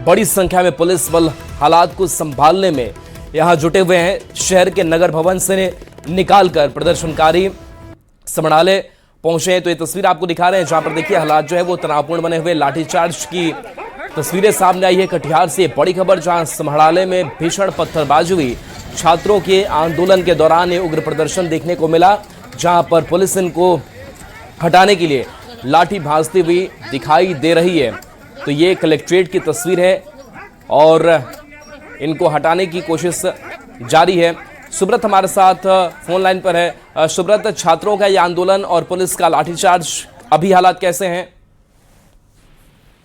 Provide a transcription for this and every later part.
बड़ी संख्या में पुलिस बल हालात को संभालने में यहां जुटे हुए हैं। शहर के नगर भवन से निकालकर प्रदर्शनकारी समरालय पहुंचे हैं। तो ये तस्वीर आपको दिखा रहे हैं जहां पर देखिए हालात जो है वो तनावपूर्ण बने हुए। लाठीचार्ज की तस्वीरें सामने आई है कटिहार से। बड़ी खबर, जहां समरालय में भीषण पत्थरबाजी हुई। छात्रों के आंदोलन के दौरान ये उग्र प्रदर्शन देखने को मिला, जहां पर पुलिस इनको हटाने के लिए लाठी भांजती हुई दिखाई दे रही है। तो ये कलेक्ट्रेट की तस्वीर है और इनको हटाने की कोशिश जारी है। सुब्रत हमारे साथ फोन लाइन पर है। सुब्रत, छात्रों का ये आंदोलन और पुलिस का लाठीचार्ज, अभी हालात कैसे हैं?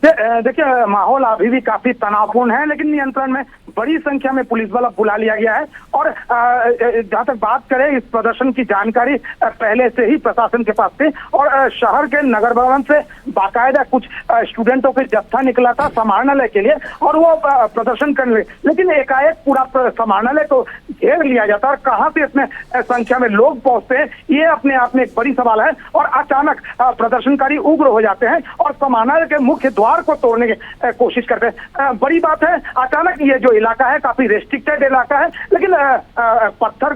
देखिए, माहौल अभी भी काफी तनावपूर्ण है, लेकिन नियंत्रण में बड़ी संख्या में पुलिस बल बुला लिया गया है। और जहां तक बात करें, इस प्रदर्शन की जानकारी पहले से ही प्रशासन के पास थी और शहर के नगर भवन से बाकायदा कुछ स्टूडेंटों के जत्था निकला था समाहरणालय के लिए और वो प्रदर्शन करने लगे। लेकिन एकाएक पूरा समाहरणालय को घेर लिया जाता है। कहाँ से इतने संख्या में लोग पहुंचते हैं, ये अपने आप में एक बड़ी सवाल है। और अचानक प्रदर्शनकारी उग्र हो जाते हैं और समाहरणालय के मुख्य द्वार को तोड़ने की कोशिश करते हैं। बड़ी बात है, अचानक ये जो इलाका है काफी रेस्ट्रिक्टेड इलाका है, लेकिन पत्थर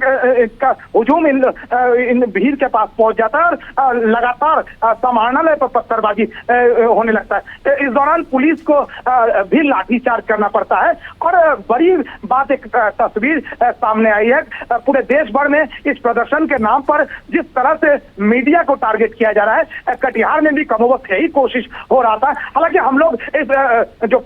का हुजूम इन भीड़ के पास पहुंच जाता है और लगातार समाहरणालय पर पत्थरबाजी होने लगता है। इस दौरान पुलिस को भी लाठीचार्ज करना पड़ता है। और बड़ी बात, एक तस्वीर सामने आई है पूरे देश भर में इस प्रदर्शन के नाम पर जिस तरह से मीडिया को टारगेट किया जा रहा है। कटिहार में भी कमोबख्त यही कोशिश हो रहा था। हालांकि हम लोग इस जो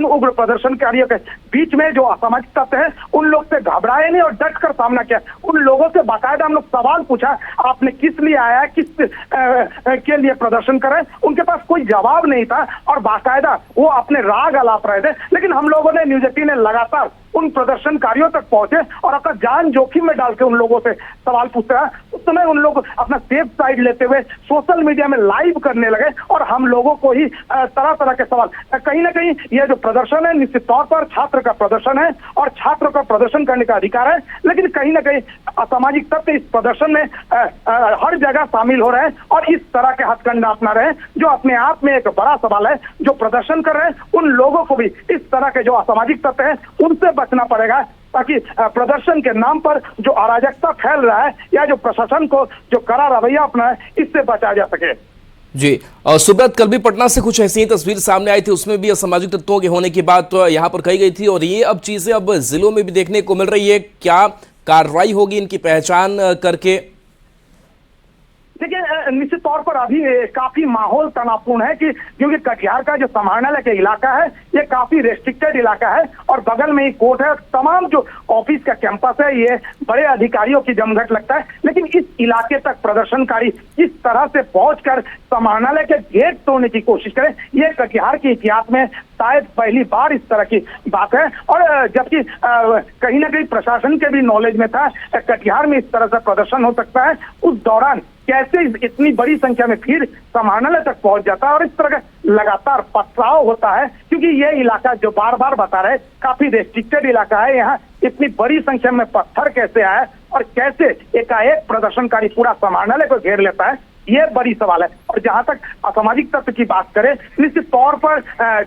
उग्र प्रदर्शनकारियों के बीच में जो असामाजिक तत्व है, उन लोग से घबराए नहीं और डट कर सामना किया। उन लोगों से बाकायदा हम लोग सवाल पूछा, आपने किस लिए आया है, किस के लिए प्रदर्शन कर रहे हैं। उनके पास कोई जवाब नहीं था और बाकायदा वो अपने राग अलाप रहे थे। लेकिन हम लोगों ने, न्यूज 18 ने लगातार उन प्रदर्शनकारियों तक पहुंचे और अपना जान जोखिम में डाल के उन लोगों से सवाल पूछते हैं। उस समय उन लोग अपना सेफ साइड लेते हुए सोशल मीडिया में लाइव करने लगे और हम लोगों को ही तरह तरह के सवाल। कहीं ना कहीं ये जो प्रदर्शन है, निश्चित तौर पर छात्र का प्रदर्शन है और छात्रों का प्रदर्शन करने का अधिकार है। लेकिन कहीं ना कहीं असामाजिक तत्व इस प्रदर्शन में हर जगह शामिल हो रहे हैं और इस तरह के हथकंडा अपना रहे हैं, जो अपने आप में एक बड़ा सवाल है। जो प्रदर्शन कर रहे हैं उन लोगों को भी इस तरह के जो असामाजिक तत्व है उनसे बचना पड़ेगा, ताकि प्रदर्शन के नाम पर जो अराजकता फैल रहा है या जो प्रशासन को जो कड़ा रवैया अपना है, इससे बचा जा सके। जी, और सुब्रत, कल भी पटना से कुछ ऐसी ही तस्वीर सामने आई थी, उसमें भी असामाजिक तत्वों के होने की बात यहाँ पर कही गई थी और ये अब चीजें अब जिलों में भी देखने को मिल रही है। क्या कार्रवाई होगी इनकी पहचान करके? देखिए, निश्चित तौर पर अभी काफी माहौल तनावपूर्ण है क्योंकि कटिहार का जो समाहरणालय का इलाका है ये काफी रेस्ट्रिक्टेड इलाका है और बगल में ही कोर्ट है। तमाम जो ऑफिस का कैंपस है ये बड़े अधिकारियों की जमघट लगता है। लेकिन इस इलाके तक प्रदर्शनकारी इस तरह से पहुंचकर समाहरणालय के गेट तोड़ने की कोशिश करें, ये कटिहार के इतिहास में शायद पहली बार इस तरह की बात है। और जबकि कहीं ना कहीं प्रशासन के भी नॉलेज में था कटिहार में इस तरह से प्रदर्शन हो सकता है, उस दौरान कैसे इतनी बड़ी संख्या में फिर समाहरणालय तक पहुंच जाता है और इस तरह का लगातार पथराव होता है। क्योंकि ये इलाका जो बार बार बता रहे काफी रेस्ट्रिक्टेड इलाका है, यहाँ इतनी बड़ी संख्या में पत्थर कैसे आए और कैसे एकाएक प्रदर्शनकारी पूरा समाहरणालय को घेर लेता है, ये बड़ी सवाल है। और जहां तक असामाजिक तत्व की बात करें, निश्चित तौर पर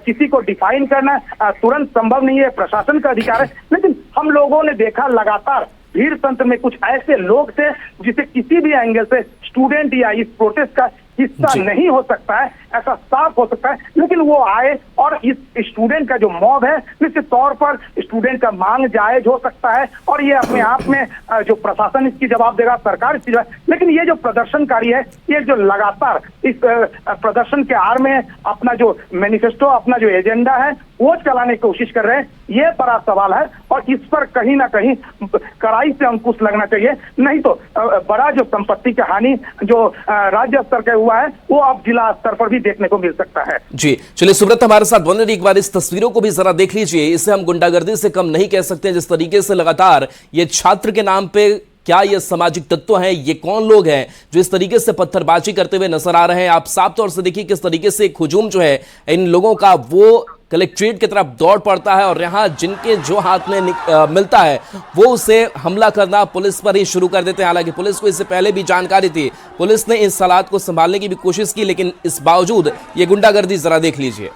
किसी को डिफाइन करना तुरंत संभव नहीं है, प्रशासन का अधिकार है। लेकिन हम लोगों ने देखा लगातार भीड़ तंत्र में कुछ ऐसे लोग थे जिसे किसी भी एंगल से स्टूडेंट या इस प्रोटेस्ट का हिस्सा नहीं हो सकता है, ऐसा साफ हो सकता है। लेकिन वो आए और इस स्टूडेंट का जो मॉब है, निश्चित तौर पर स्टूडेंट का मांग जायज हो सकता है और ये अपने आप में जो प्रशासन इसकी जवाब देगा, सरकार इसकी जवाब। लेकिन ये जो प्रदर्शनकारी है, ये जो लगातार इस प्रदर्शन के आड़ में अपना जो मैनिफेस्टो, अपना जो एजेंडा है वो चलाने की कोशिश कर रहे हैं, ये बड़ा सवाल है। और इस पर कहीं ना कहीं कड़ाई से अंकुश लगना चाहिए, नहीं तो बड़ा जो संपत्ति की हानि जो राज्य स्तर के हुआ है वो अब जिला स्तर पर भी देखने को मिल सकता है। जी, चलिए सुब्रत हमारे साथ बने रहिए। एक बार इस तस्वीरों को भी जरा देख लीजिए। इसे हम गुंडागर्दी से कम नहीं कह सकते, जिस तरीके से लगातार ये छात्र के नाम पे, क्या ये सामाजिक तत्व हैं, ये कौन लोग हैं जो इस तरीके से पत्थरबाजी करते हुए नजर आ रहे हैं। आप साफ तौर से देखिए किस तरीके से एक हुजूम जो है इन लोगों का वो कलेक्ट्रेट की तरफ दौड़ पड़ता है और यहाँ जिनके जो हाथ में मिलता है वो उसे हमला करना पुलिस पर ही शुरू कर देते हैं। हालांकि पुलिस को इससे पहले भी जानकारी थी, पुलिस ने इस हालात को संभालने की भी कोशिश की, लेकिन इस बावजूद ये गुंडागर्दी जरा देख लीजिए।